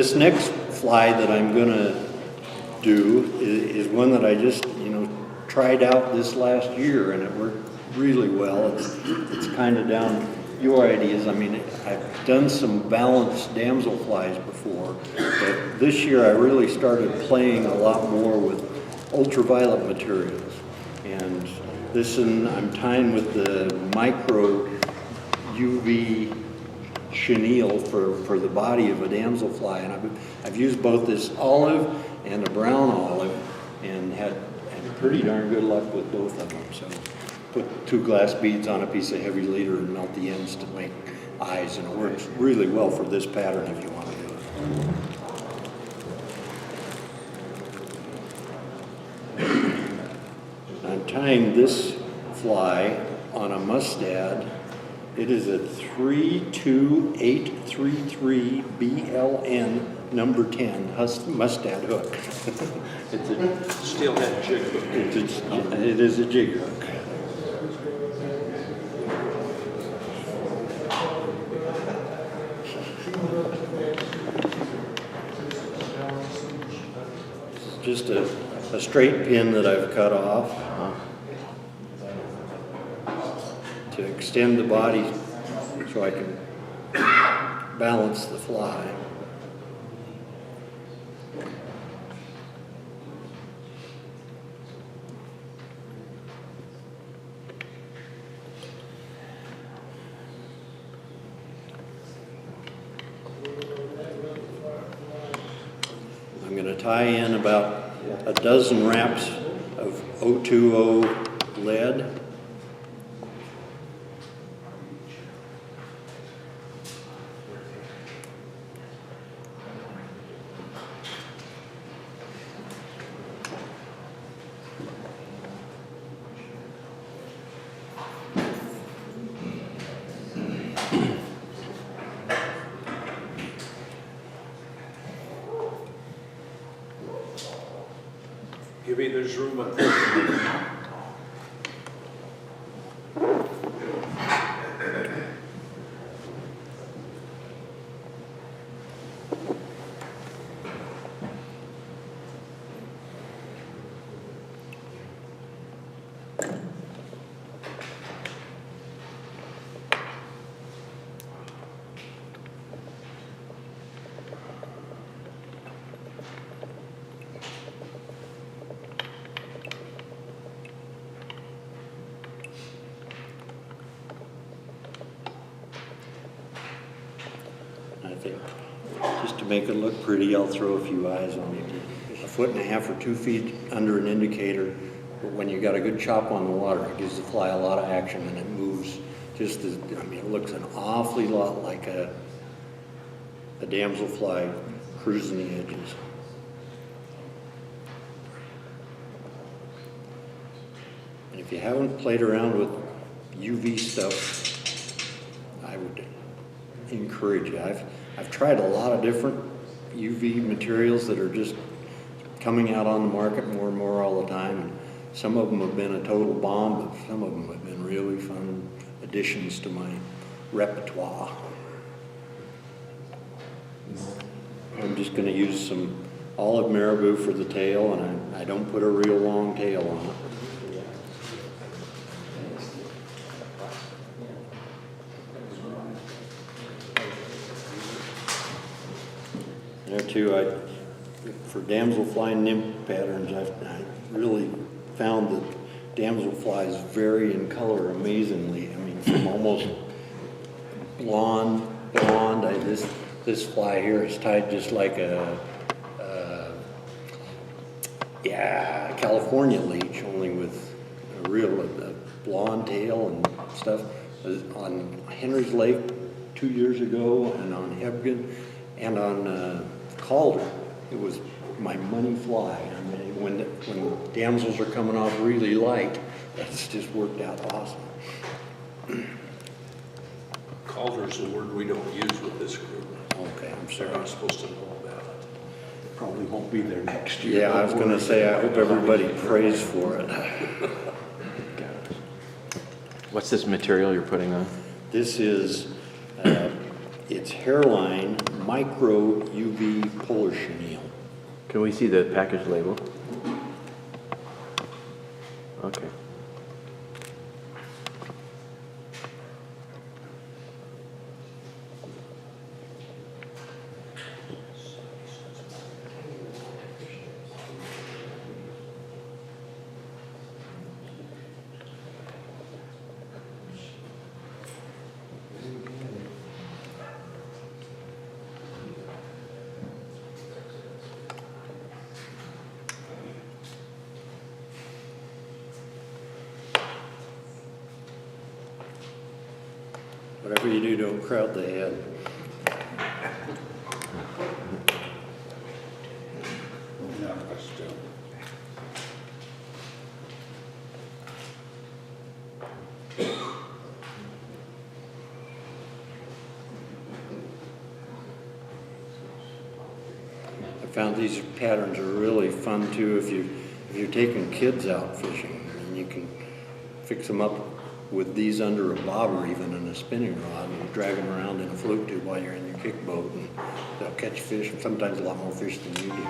this next fly that I'm gonna do is one that I just, tried out this last year, and it worked really well. It's kind of down your ideas. I mean, I've done some balanced damsel flies before, but this year I really started playing a lot more with ultraviolet materials. And this one I'm tying with the micro UV chenille for the body of a damsel fly, and I've used both this olive and a brown olive, and had pretty darn good luck with both of them. So put 2 glass beads on a piece of heavy leader and melt the ends to make eyes, and it works really well for this pattern if you want to do it. I'm tying this fly on a mustad. It is a 32833 BLN number 10 mustad hook. It's a steelhead jig hook. It is a jig hook. It's just a straight pin that I've cut off to extend the body so I can balance the fly. I'm going to tie in about a dozen wraps of 020 lead. Gibby, there's room up there. I think just to make it look pretty, I'll throw a few eyes on it. 1.5 or 2 feet under an indicator, but when you got a good chop on the water, it gives the fly a lot of action, and it moves just as, it looks an awfully lot like a damsel fly cruising the edges. And if you haven't played around with UV stuff, I would encourage you. I've tried a lot of different UV materials that are just coming out on the market more and more all the time, and some of them have been a total bomb, but some of them have been really fun additions to my repertoire. I'm just going to use some olive marabou for the tail, and I don't put a real long tail on it. There too, for damsel fly nymph patterns, I really found that damsel flies vary in color amazingly. I mean, from almost blonde. This fly here is tied just like a California leech, only with a real blonde tail and stuff. On Henry's Lake 2 years ago, and on Hebgen, and on Calder, it was my money fly. I mean, when damsels are coming off really light, that's just worked out awesome. Calder's a word we don't use with this group. Okay, I'm They're sorry. not supposed to know about it. Probably won't be there next year. Yeah, I was going to say, I hope everybody prays for it. What's this material you're putting on? This is It's Hairline Micro UV Polar Chenille. Can we see the package label? Okay. Whatever you do, don't crowd the head. Yeah, but still. I found these patterns are really fun too if you're taking kids out fishing. I mean, you can fix them up with these under a bobber even and a spinning rod and drag them around in a float tube while you're in your kick boat, and they'll catch fish, and sometimes a lot more fish than you do.